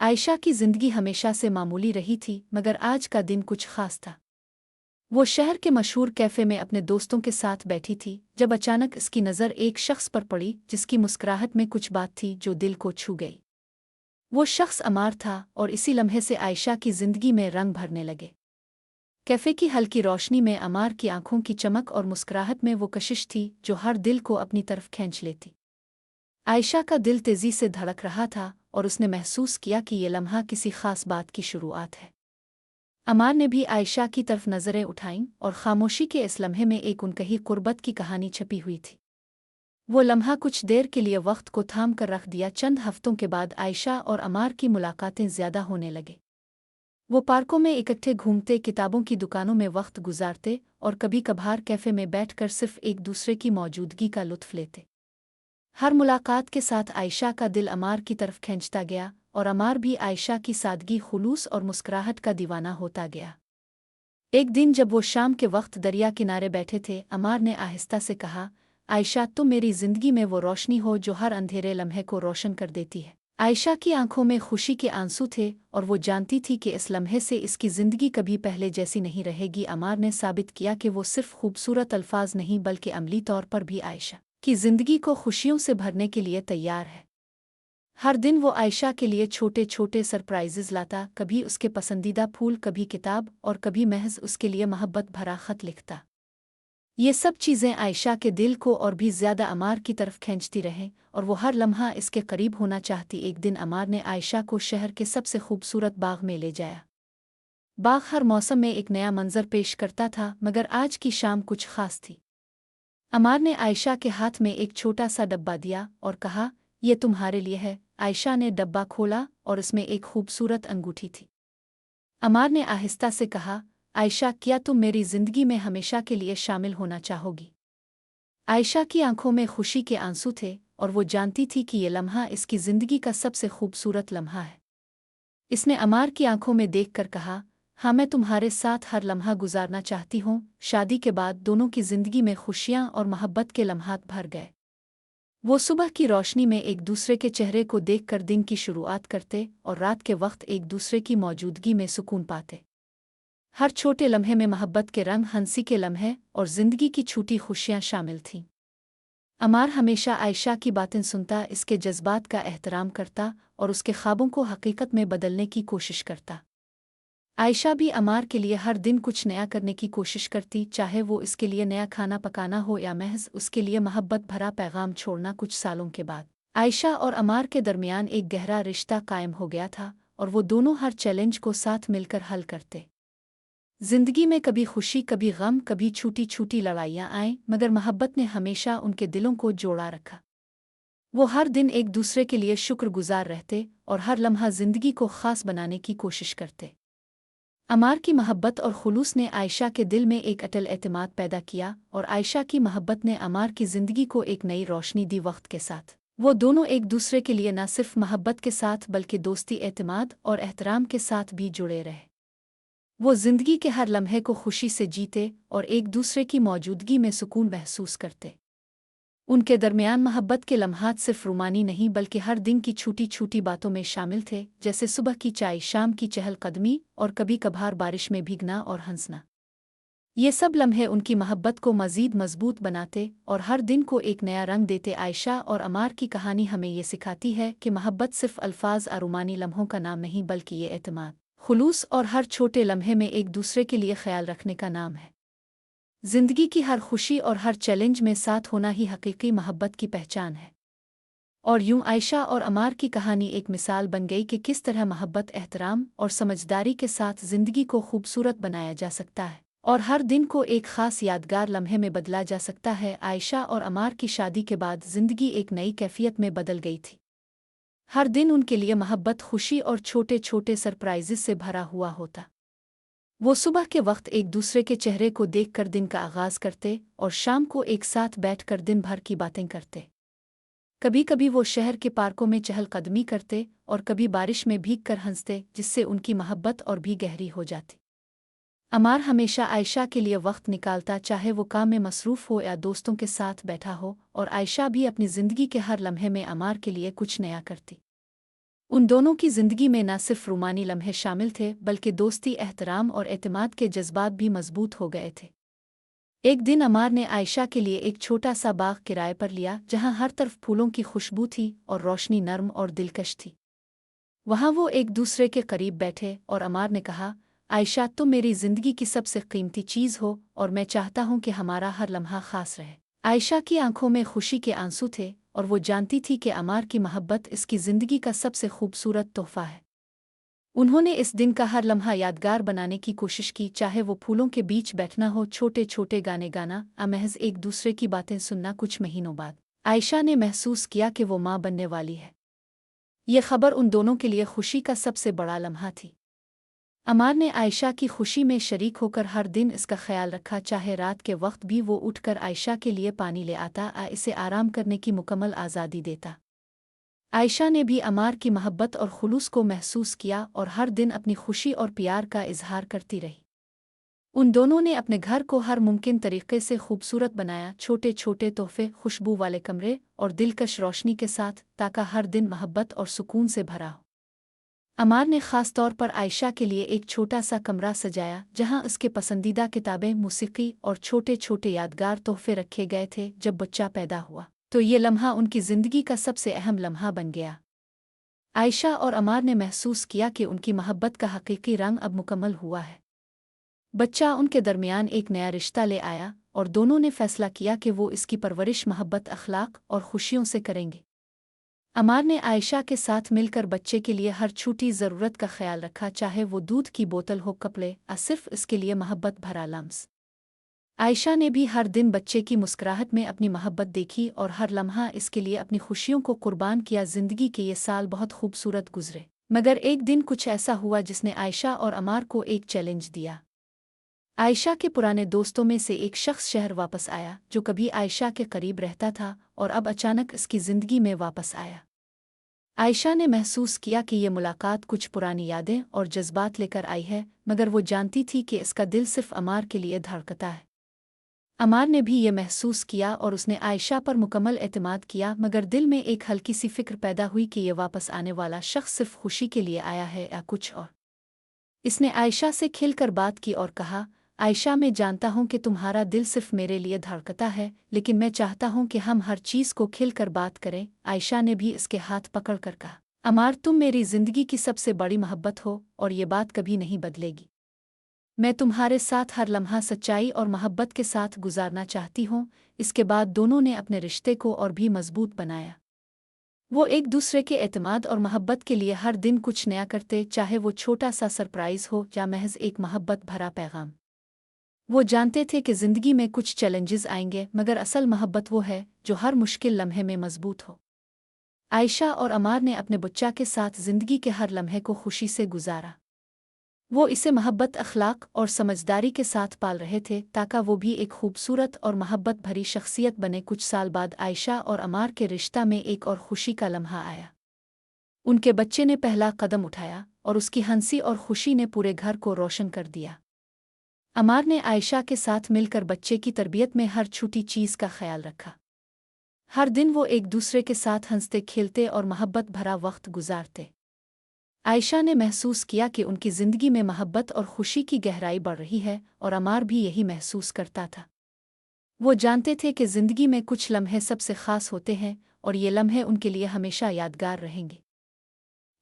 आयशा की जिंदगी हमेशा से मामूली रही थी, मगर आज का दिन कुछ खास था। वो शहर के मशहूर कैफे में अपने दोस्तों के साथ बैठी थी जब अचानक इसकी नज़र एक शख्स पर पड़ी जिसकी मुस्कुराहट में कुछ बात थी जो दिल को छू गई। वो शख्स अमार था और इसी लम्हे से आयशा की जिंदगी में रंग भरने लगे। कैफे की हल्की रोशनी में अमार की आंखों की चमक और मुस्कुराहट में वो कशिश थी जो हर दिल को अपनी तरफ खींच लेती। आयशा का दिल तेजी से धड़क रहा था और उसने महसूस किया कि ये लम्हा किसी खास बात की शुरुआत है। अमार ने भी आयशा की तरफ नज़रें उठाईं और खामोशी के इस लम्हे में एक उनकही कुर्बत की कहानी छपी हुई थी। वो लम्हा कुछ देर के लिए वक्त को थाम कर रख दिया। चंद हफ्तों के बाद आयशा और अमार की मुलाकातें ज़्यादा होने लगे। वो पार्कों में इकट्ठे घूमते, किताबों की दुकानों में वक्त गुजारते और कभी कभार कैफे में बैठकर सिर्फ एक दूसरे की मौजूदगी का लुत्फ लेते। हर मुलाकात के साथ आयशा का दिल अमार की तरफ खींचता गया और अमार भी आयशा की सादगी, खुलूस और मुस्कुराहट का दीवाना होता गया। एक दिन जब वो शाम के वक्त दरिया किनारे बैठे थे, अमार ने आहिस्ता से कहा, आयशा, तुम मेरी जिंदगी में वो रोशनी हो जो हर अंधेरे लम्हे को रोशन कर देती है। आयशा की आंखों में खुशी के आंसू थे और वो जानती थी कि इस लम्हे से इसकी जिंदगी कभी पहले जैसी नहीं रहेगी। अमार ने साबित किया कि वो सिर्फ खूबसूरत अल्फाज नहीं बल्कि अमली तौर पर भी आयशा की जिंदगी को खुशियों से भरने के लिए तैयार है। हर दिन वो आयशा के लिए छोटे छोटे सरप्राइजेज लाता, कभी उसके पसंदीदा फूल, कभी किताब और कभी महज उसके लिए मोहब्बत भरा खत लिखता। ये सब चीज़ें आयशा के दिल को और भी ज़्यादा अमार की तरफ खींचती रहें और वो हर लम्हा इसके करीब होना चाहती। एक दिन अमार ने आयशा को शहर के सबसे खूबसूरत बाग में ले जाया। बाग हर मौसम में एक नया मंजर पेश करता था, मगर आज की शाम कुछ खास थी। अमार ने आयशा के हाथ में एक छोटा सा डब्बा दिया और कहा, ये तुम्हारे लिए है। आयशा ने डब्बा खोला और उसमें एक खूबसूरत अंगूठी थी। अमार ने आहिस्ता से कहा, आयशा, क्या तुम मेरी जिंदगी में हमेशा के लिए शामिल होना चाहोगी? आयशा की आंखों में खुशी के आंसू थे और वो जानती थी कि ये लम्हा इसकी जिंदगी का सबसे खूबसूरत लम्हा है। इसने अमार की आंखों में देखकर कहा, हाँ, मैं तुम्हारे साथ हर लम्हा गुजारना चाहती हूँ। शादी के बाद दोनों की जिंदगी में खुशियाँ और मोहब्बत के लम्हात भर गए। वो सुबह की रोशनी में एक दूसरे के चेहरे को देखकर दिन की शुरुआत करते और रात के वक्त एक दूसरे की मौजूदगी में सुकून पाते। हर छोटे लम्हे में मोहब्बत के रंग, हंसी के लम्हे और जिंदगी की छोटी खुशियाँ शामिल थीं। अमार हमेशा आयशा की बातें सुनता, इसके जज्बात का एहतराम करता और उसके ख्वाबों को हकीकत में बदलने की कोशिश करता। आयशा भी अमार के लिए हर दिन कुछ नया करने की कोशिश करती, चाहे वो इसके लिए नया खाना पकाना हो या महज उसके लिए मोहब्बत भरा पैगाम छोड़ना। कुछ सालों के बाद आयशा और अमार के दरमियान एक गहरा रिश्ता कायम हो गया था और वो दोनों हर चैलेंज को साथ मिलकर हल करते। जिंदगी में कभी खुशी, कभी गम, कभी छोटी छोटी लड़ाइयाँ आईं, मगर मोहब्बत ने हमेशा उनके दिलों को जोड़ा रखा। वो हर दिन एक दूसरे के लिए शुक्रगुजार रहते और हर लम्हा जिंदगी को खास बनाने की कोशिश करते। अमार की मोहब्बत और खुलूस ने आयशा के दिल में एक अटल एतमाद पैदा किया और आयशा की मोहब्बत ने अमार की जिंदगी को एक नई रोशनी दी। वक्त के साथ वो दोनों एक दूसरे के लिए न सिर्फ मोहब्बत के साथ बल्कि दोस्ती, एतमाद और एहतराम के साथ भी जुड़े रहे। वो जिंदगी के हर लम्हे को खुशी से जीते और एक दूसरे की मौजूदगी में सुकून महसूस करते। उनके दरमियान मोहब्बत के लम्हात सिर्फ रूमानी नहीं बल्कि हर दिन की छोटी छोटी बातों में शामिल थे, जैसे सुबह की चाय, शाम की चहलकदमी और कभी कभार बारिश में भीगना और हंसना। ये सब लम्हे उनकी मोहब्बत को मज़ीद मजबूत बनाते और हर दिन को एक नया रंग देते। आयशा और अमार की कहानी हमें ये सिखाती है कि मोहब्बत सिर्फ अल्फाज और रूमानी लम्हों का नाम नहीं बल्कि ये एतमाद, खुलूस और हर छोटे लम्हे में एक दूसरे के लिए ख्याल रखने का नाम है। जिंदगी की हर खुशी और हर चैलेंज में साथ होना ही हकीकी मोहब्बत की पहचान है। और यूं आयशा और अमार की कहानी एक मिसाल बन गई कि किस तरह मोहब्बत, एहतराम और समझदारी के साथ जिंदगी को खूबसूरत बनाया जा सकता है और हर दिन को एक खास यादगार लम्हे में बदला जा सकता है। आयशा और अमार की शादी के बाद जिंदगी एक नई कैफियत में बदल गई थी। हर दिन उनके लिए मोहब्बत, खुशी और छोटे छोटे सरप्राइजेस से भरा हुआ होता। वो सुबह के वक्त एक दूसरे के चेहरे को देखकर दिन का आगाज करते और शाम को एक साथ बैठकर दिन भर की बातें करते। कभी कभी वो शहर के पार्कों में चहलकदमी करते और कभी बारिश में भीगकर हंसते, जिससे उनकी मोहब्बत और भी गहरी हो जाती। अमार हमेशा आयशा के लिए वक्त निकालता, चाहे वो काम में मसरूफ हो या दोस्तों के साथ बैठा हो, और आयशा भी अपनी जिंदगी के हर लम्हे में अमार के लिए कुछ नया करती। उन दोनों की जिंदगी में न सिर्फ रूमानी लम्हे शामिल थे बल्कि दोस्ती, एहतराम और एतमाद के जज्बात भी मजबूत हो गए थे। एक दिन अमार ने आयशा के लिए एक छोटा सा बाग किराए पर लिया जहां हर तरफ फूलों की खुशबू थी और रोशनी नर्म और दिलकश थी। वहां वो एक दूसरे के करीब बैठे और अमार ने कहा, आयशा, तुम मेरी जिंदगी की सबसे कीमती चीज़ हो और मैं चाहता हूं कि हमारा हर लम्हा खास रहे। आयशा की आंखों में खुशी के आंसू थे और वो जानती थी कि अमार की मोहब्बत इसकी ज़िंदगी का सबसे खूबसूरत तोहफा है। उन्होंने इस दिन का हर लम्हा यादगार बनाने की कोशिश की, चाहे वो फूलों के बीच बैठना हो, छोटे छोटे गाने गाना, महज एक दूसरे की बातें सुनना। कुछ महीनों बाद आयशा ने महसूस किया कि वो माँ बनने वाली है। ये खबर उन दोनों के लिए खुशी का सबसे बड़ा लम्हा थी। अमार ने आयशा की खुशी में शरीक होकर हर दिन इसका ख्याल रखा, चाहे रात के वक्त भी वो उठकर आयशा के लिए पानी ले आता, इसे आराम करने की मुकम्मल आज़ादी देता। आयशा ने भी अमार की मोहब्बत और खुलूस को महसूस किया और हर दिन अपनी खुशी और प्यार का इजहार करती रही। उन दोनों ने अपने घर को हर मुमकिन तरीके से खूबसूरत बनाया, छोटे छोटे तोहफे, खुशबू वाले कमरे और दिलकश रोशनी के साथ, ताकि हर दिन मोहब्बत और सुकून से भरा हो। अमार ने ख़ास तौर पर आयशा के लिए एक छोटा सा कमरा सजाया जहां उसके पसंदीदा किताबें, मूसीकी और छोटे छोटे यादगार तोहफे रखे गए थे। जब बच्चा पैदा हुआ तो ये लम्हा उनकी ज़िंदगी का सबसे अहम लम्हा बन गया। आयशा और अमार ने महसूस किया कि उनकी मोहब्बत का हकीकी रंग अब मुकम्मल हुआ है। बच्चा उनके दरमियान एक नया रिश्ता ले आया और दोनों ने फैसला किया कि वो इसकी परवरिश मोहब्बत, अखलाक और खुशियों से करेंगे। अमार ने आयशा के साथ मिलकर बच्चे के लिए हर छोटी ज़रूरत का ख्याल रखा, चाहे वो दूध की बोतल हो, कपड़े, सिर्फ इसके लिए मोहब्बत भरा लम्स। आयशा ने भी हर दिन बच्चे की मुस्कुराहट में अपनी मोहब्बत देखी और हर लम्हा इसके लिए अपनी खुशियों को कुर्बान किया। जिंदगी के ये साल बहुत खूबसूरत गुजरे, मगर एक दिन कुछ ऐसा हुआ जिसने आयशा और अमार को एक चैलेंज दिया। आयशा के पुराने दोस्तों में से एक शख्स शहर वापस आया, जो कभी आयशा के करीब रहता था और अब अचानक इसकी ज़िंदगी में वापस आया। आयशा ने महसूस किया कि ये मुलाकात कुछ पुरानी यादें और जज्बात लेकर आई है, मगर वो जानती थी कि इसका दिल सिर्फ अमार के लिए धड़कता है। अमार ने भी ये महसूस किया और उसने आयशा पर मुकम्मल एतमाद किया, मगर दिल में एक हल्की सी फिक्र पैदा हुई कि ये वापस आने वाला शख्स सिर्फ खुशी के लिए आया है या कुछ और। इसने आयशा से खिलकर बात की और कहा, आयशा, मैं जानता हूँ कि तुम्हारा दिल सिर्फ मेरे लिए धड़कता है, लेकिन मैं चाहता हूँ कि हम हर चीज़ को खिलकर बात करें। आयशा ने भी इसके हाथ पकड़ कर कहा, अमार, तुम मेरी ज़िंदगी की सबसे बड़ी मोहब्बत हो और ये बात कभी नहीं बदलेगी। मैं तुम्हारे साथ हर लम्हा सच्चाई और मोहब्बत के साथ गुजारना चाहती हूँ। इसके बाद दोनों ने अपने रिश्ते को और भी मजबूत बनाया। वो एक दूसरे के एतमाद और मोहब्बत के लिए हर दिन कुछ नया करते, चाहे वो छोटा सा सरप्राइज़ हो या महज एक मोहब्बत भरा पैगाम। वो जानते थे कि ज़िंदगी में कुछ चैलेंजेस आएंगे, मगर असल मोहब्बत वो है जो हर मुश्किल लम्हे में मजबूत हो। आयशा और अमार ने अपने बच्चा के साथ ज़िंदगी के हर लम्हे को खुशी से गुजारा। वो इसे मोहब्बत, अखलाक और समझदारी के साथ पाल रहे थे, ताकि वो भी एक खूबसूरत और मोहब्बत भरी शख्सियत बने। कुछ साल बाद आयशा और अमार के रिश्ता में एक और खुशी का लम्हा आया। उनके बच्चे ने पहला कदम उठाया और उसकी हंसी और खुशी ने पूरे घर को रोशन कर दिया। अमार ने आयशा के साथ मिलकर बच्चे की तरबियत में हर छोटी चीज़ का ख्याल रखा। हर दिन वो एक दूसरे के साथ हंसते, खेलते और मोहब्बत भरा वक्त गुजारते। आयशा ने महसूस किया कि उनकी ज़िंदगी में मोहब्बत और खुशी की गहराई बढ़ रही है और अमार भी यही महसूस करता था। वो जानते थे कि ज़िंदगी में कुछ लम्हे सबसे ख़ास होते हैं और ये लम्हे उनके लिए हमेशा यादगार रहेंगे।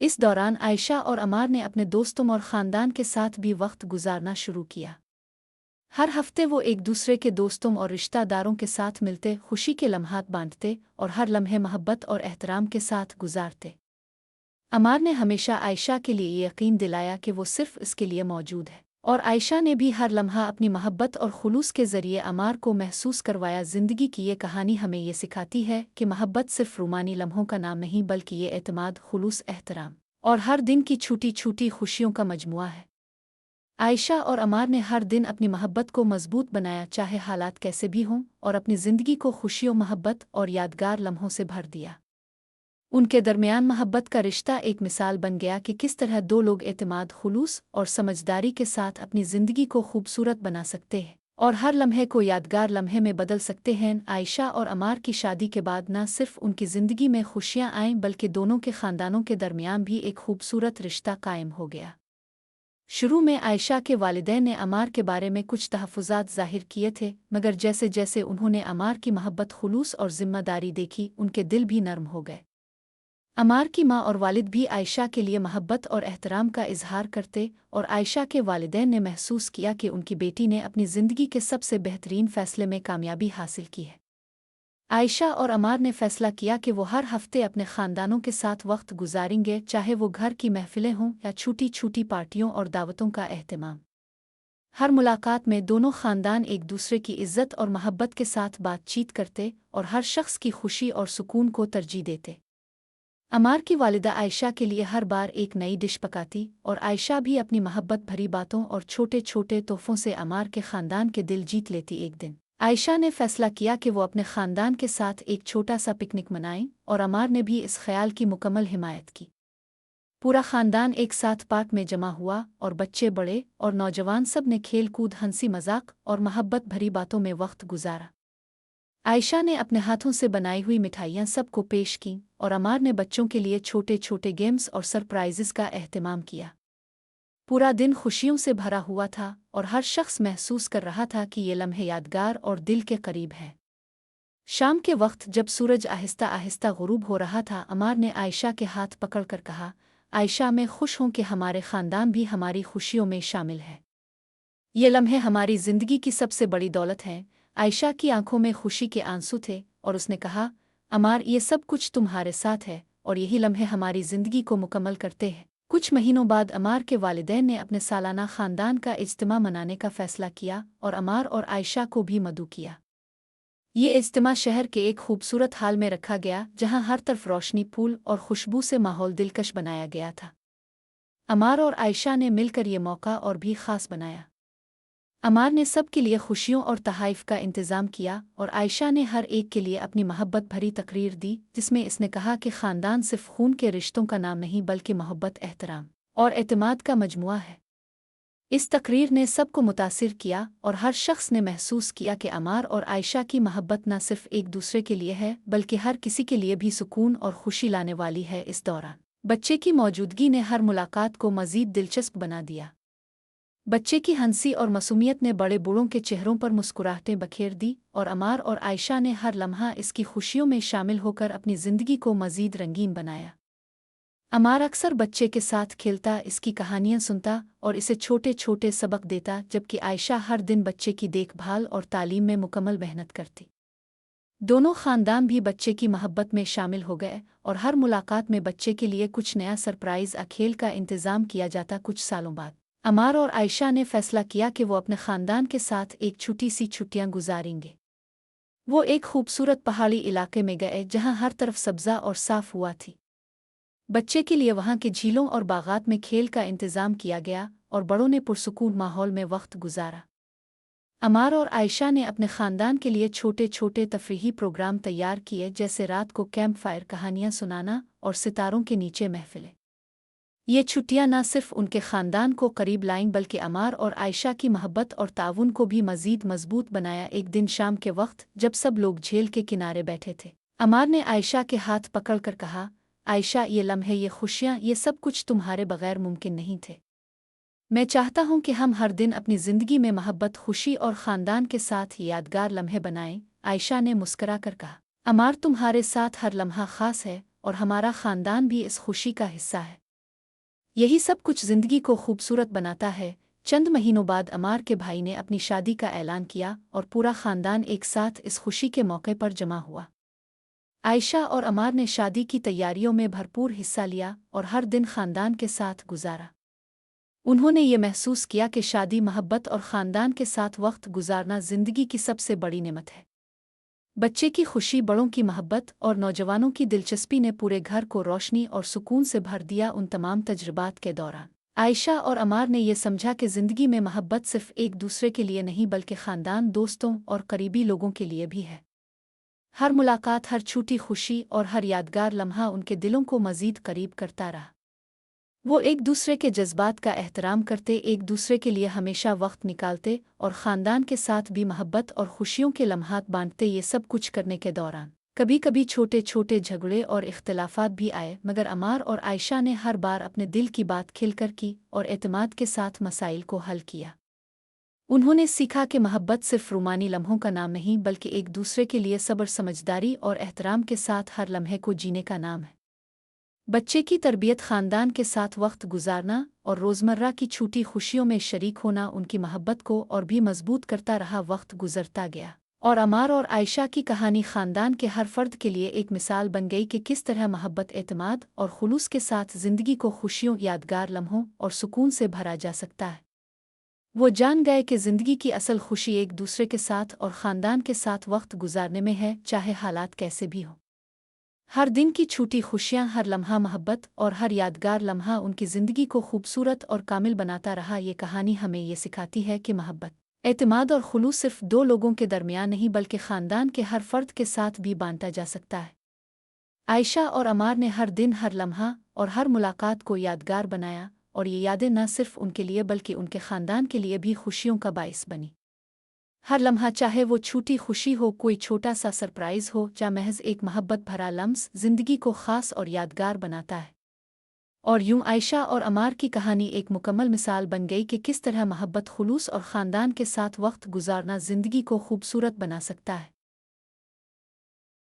इस दौरान आयशा और अमार ने अपने दोस्तों और ख़ानदान के साथ भी वक्त गुजारना शुरू किया। हर हफ्ते वो एक दूसरे के दोस्तों और रिश्तेदारों के साथ मिलते, खुशी के लम्हात बांटते और हर लम्हे मोहब्बत और एहतराम के साथ गुजारते। अमार ने हमेशा आयशा के लिए ये यकीन दिलाया कि वो सिर्फ इसके लिए मौजूद है, और आयशा ने भी हर लम्हा अपनी मोहब्बत और खुलूस के ज़रिए अमार को महसूस करवाया। ज़िंदगी की ये कहानी हमें ये सिखाती है कि मोहब्बत सिर्फ रूमानी लम्हों का नाम नहीं, बल्कि ये एतमाद, खुलूस, एहतराम और हर दिन की छोटी छोटी खुशियों का मजमुआ है। आयशा और अमार ने हर दिन अपनी मोहब्बत को मजबूत बनाया, चाहे हालात कैसे भी हों, और अपनी ज़िंदगी को खुशियों, मोहब्बत और यादगार लम्हों से भर दिया। उनके दरमियान मोहब्बत का रिश्ता एक मिसाल बन गया कि किस तरह दो लोग एतमाद, खुलूस और समझदारी के साथ अपनी ज़िंदगी को खूबसूरत बना सकते हैं। और हर लम्हे को यादगार लम्हे में बदल सकते हैं। आयशा और अमार की शादी के बाद न सिर्फ उनकी ज़िंदगी में खुशियाँ आईं बल्कि दोनों के ख़ानदानों के दरमियान भी एक खूबसूरत रिश्ता कायम हो गया। शुरू में आयशा के वालिदैन ने अमार के बारे में कुछ तहफ़्फ़ुज़ात ज़ाहिर किए थे, मगर जैसे जैसे उन्होंने अमार की मोहब्बत, खुलूस और ज़िम्मेदारी देखी, उनके दिल भी नरम हो गए। अमार की माँ और वालिद भी आयशा के लिए मोहब्बत और एहतराम का इजहार करते, और आयशा के वालिदैन ने महसूस किया कि उनकी बेटी ने अपनी ज़िंदगी के सबसे बेहतरीन फ़ैसले में कामयाबी हासिल की है। आयशा और अमार ने फैसला किया कि वो हर हफ्ते अपने ख़ानदानों के साथ वक्त गुजारेंगे, चाहे वो घर की महफ़िलें हों या छोटी छोटी पार्टियों और दावतों का एहतमाम। हर मुलाकात में दोनों ख़ानदान एक दूसरे की इज़्ज़त और मोहब्बत के साथ बातचीत करते और हर शख्स की खुशी और सुकून को तरजीह देते। अमार की वालिदा आयशा के लिए हर बार एक नई डिश पकाती, और आयशा भी अपनी मोहब्बत भरी बातों और छोटे छोटे तोहफ़ों से अमार के ख़ानदान के दिल जीत लेती। एक दिन आयशा ने फैसला किया कि वो अपने ख़ानदान के साथ एक छोटा सा पिकनिक मनाएं, और अमार ने भी इस ख्याल की मुकम्मल हिमायत की। पूरा ख़ानदान एक साथ पार्क में जमा हुआ, और बच्चे, बड़े और नौजवान सब ने खेल कूद, हंसी मजाक और मोहब्बत भरी बातों में वक्त गुजारा। आयशा ने अपने हाथों से बनाई हुई मिठाइयाँ सबको पेश कीं, और अमार ने बच्चों के लिए छोटे छोटे गेम्स और सरप्राइज़ का एहतमाम किया। पूरा दिन खुशियों से भरा हुआ था, और हर शख्स महसूस कर रहा था कि ये लम्हे यादगार और दिल के करीब हैं। शाम के वक्त जब सूरज आहिस्ता आहिस्ता गुरूब हो रहा था, अमार ने आयशा के हाथ पकड़कर कहा, आयशा, मैं खुश हूँ कि हमारे ख़ानदान भी हमारी खुशियों में शामिल है। ये लम्हे हमारी ज़िंदगी की सबसे बड़ी दौलत हैं। आयशा की आंखों में खुशी के आंसू थे, और उसने कहा, अमार, ये सब कुछ तुम्हारे साथ है, और यही लम्हे हमारी ज़िंदगी को मुकम्मल करते हैं। कुछ महीनों बाद अमार के वालिदैन ने अपने सालाना ख़ानदान का इज्तिमा मनाने का फ़ैसला किया, और अमार और आयशा को भी मदऊ किया। ये इज्तिमा शहर के एक खूबसूरत हाल में रखा गया, जहाँ हर तरफ रोशनी, फूल और खुशबू से माहौल दिलकश बनाया गया था। अमार और आयशा ने मिलकर ये मौका और भी ख़ास बनाया। अमार ने सब के लिए खुशियों और तहाइफ का इंतज़ाम किया, और आयशा ने हर एक के लिए अपनी मोहब्बत भरी तकरीर दी, जिसमें इसने कहा कि ख़ानदान सिर्फ खून के रिश्तों का नाम नहीं बल्कि मोहब्बत, एहतराम और एतमाद का मजमुआ है। इस तकरीर ने सबको मुतासिर किया, और हर शख्स ने महसूस किया कि अमार और आयशा की मोहब्बत न सिर्फ एक दूसरे के लिए है बल्कि हर किसी के लिए भी सुकून और खुशी लाने वाली है। इस दौरान बच्चे की मौजूदगी ने हर मुलाकात को मज़ीद दिलचस्प बना दिया। बच्चे की हंसी और मासूमियत ने बड़े बूढ़ों के चेहरों पर मुस्कुराहटें बखेर दी, और अमार और आयशा ने हर लम्हा इसकी खुशियों में शामिल होकर अपनी ज़िंदगी को मज़ीद रंगीन बनाया। अमार अक्सर बच्चे के साथ खेलता, इसकी कहानियाँ सुनता और इसे छोटे छोटे सबक देता, जबकि आयशा हर दिन बच्चे की देखभाल और तालीम में मुकम्मल मेहनत करती। दोनों ख़ानदान भी बच्चे की मोहब्बत में शामिल हो गए, और हर मुलाकात में बच्चे के लिए कुछ नया सरप्राइज़ या खेल का इंतज़ाम किया जाता। कुछ सालों बाद अमार और आयशा ने फैसला किया कि वो अपने ख़ानदान के साथ एक छोटी सी छुट्टियां गुजारेंगे। वो एक खूबसूरत पहाड़ी इलाके में गए जहां हर तरफ सब्ज़ा और साफ हुआ थी। बच्चे के लिए वहां के झीलों और बागात में खेल का इंतज़ाम किया गया, और बड़ों ने पुरसुकून माहौल में वक्त गुजारा। अमार और आयशा ने अपने ख़ानदान के लिए छोटे छोटे तफरीही प्रोग्राम तैयार किए, जैसे रात को कैंप फायर, कहानियाँ सुनाना और सितारों के नीचे महफिलें। ये छुट्टियां न सिर्फ उनके ख़ानदान को करीब लाईं बल्कि अमार और आयशा की मोहब्बत और ताउन को भी मज़ीद मजबूत बनाया। एक दिन शाम के वक्त जब सब लोग झील के किनारे बैठे थे, अमार ने आयशा के हाथ पकड़कर कहा, आयशा, ये लम्हे, ये खुशियाँ, ये सब कुछ तुम्हारे बगैर मुमकिन नहीं थे। मैं चाहता हूँ कि हम हर दिन अपनी ज़िंदगी में मोहब्बत, खुशी और ख़ानदान के साथ यादगार लम्हे बनाएं। आयशा ने मुस्करा कर कहा, अमार, तुम्हारे साथ हर लम्हा ख़ास है, और हमारा ख़ानदान भी इस खुशी का हिस्सा है। यही सब कुछ ज़िंदगी को खूबसूरत बनाता है। चंद महीनों बाद अमार के भाई ने अपनी शादी का ऐलान किया, और पूरा ख़ानदान एक साथ इस खुशी के मौके पर जमा हुआ। आयशा और अमार ने शादी की तैयारियों में भरपूर हिस्सा लिया और हर दिन ख़ानदान के साथ गुजारा। उन्होंने ये महसूस किया कि शादी, मोहब्बत और ख़ानदान के साथ वक्त गुजारना ज़िंदगी की सबसे बड़ी नेमत है। बच्चे की खुशी, बड़ों की मोहब्बत और नौजवानों की दिलचस्पी ने पूरे घर को रोशनी और सुकून से भर दिया। उन तमाम तजुर्बात के दौरान आयशा और अमार ने यह समझा कि ज़िंदगी में मोहब्बत सिर्फ एक दूसरे के लिए नहीं बल्कि ख़ानदान, दोस्तों और करीबी लोगों के लिए भी है। हर मुलाकात, हर छोटी खुशी और हर यादगार लम्हा उनके दिलों को मज़ीद करीब करता रहा। वो एक दूसरे के जज्बात का एहतराम करते, एक दूसरे के लिए हमेशा वक्त निकालते और ख़ानदान के साथ भी मोहब्बत और खुशियों के लम्हात बांटते। ये सब कुछ करने के दौरान कभी कभी छोटे छोटे झगड़े और इख्तलाफात भी आए, मगर अमार और आयशा ने हर बार अपने दिल की बात खिलकर की और एतमाद के साथ मसाइल को हल किया। उन्होंने सीखा कि मोहब्बत सिर्फ रूमानी लम्हों का नाम नहीं, बल्कि एक दूसरे के लिए सब्र, समझदारी और एहतराम के साथ हर लम्हे को जीने का नाम है। बच्चे की तरबियत, ख़ानदान के साथ वक्त गुजारना और रोज़मर्रा की छोटी खुशियों में शरीक होना उनकी मोहब्बत को और भी मजबूत करता रहा। वक्त गुजरता गया और अमार और आयशा की कहानी ख़ानदान के हर फर्द के लिए एक मिसाल बन गई कि किस तरह मोहब्बत, एतमाद और खुलूस के साथ ज़िंदगी को खुशियों, यादगार लम्हों और सुकून से भरा जा सकता है। वो जान गए कि ज़िंदगी की असल खुशी एक दूसरे के साथ और ख़ानदान के साथ वक्त गुजारने में है, चाहे हालात कैसे भी हों। हर दिन की छोटी खुशियाँ, हर लम्हा मोहब्बत और हर यादगार लम्हा उनकी ज़िंदगी को खूबसूरत और कामिल बनाता रहा। ये कहानी हमें ये सिखाती है कि मोहब्बत, एतमाद और खुलूस सिर्फ दो लोगों के दरमियान नहीं, बल्कि ख़ानदान के हर फ़र्द के साथ भी बांटा जा सकता है। आयशा और अमार ने हर दिन, हर लम्हा और हर मुलाकात को यादगार बनाया, और ये यादें न सिर्फ उनके लिए बल्कि उनके ख़ानदान के लिए भी खुशियों का बाइस बनी। हर लम्हा, चाहे वो छोटी खुशी हो, कोई छोटा सा सरप्राइज़ हो या महज एक मोहब्बत भरा लम्स, ज़िंदगी को ख़ास और यादगार बनाता है। और यूं आयशा और अमार की कहानी एक मुकम्मल मिसाल बन गई कि किस तरह मोहब्बत, खुलूस और ख़ानदान के साथ वक्त गुजारना ज़िंदगी को खूबसूरत बना सकता है।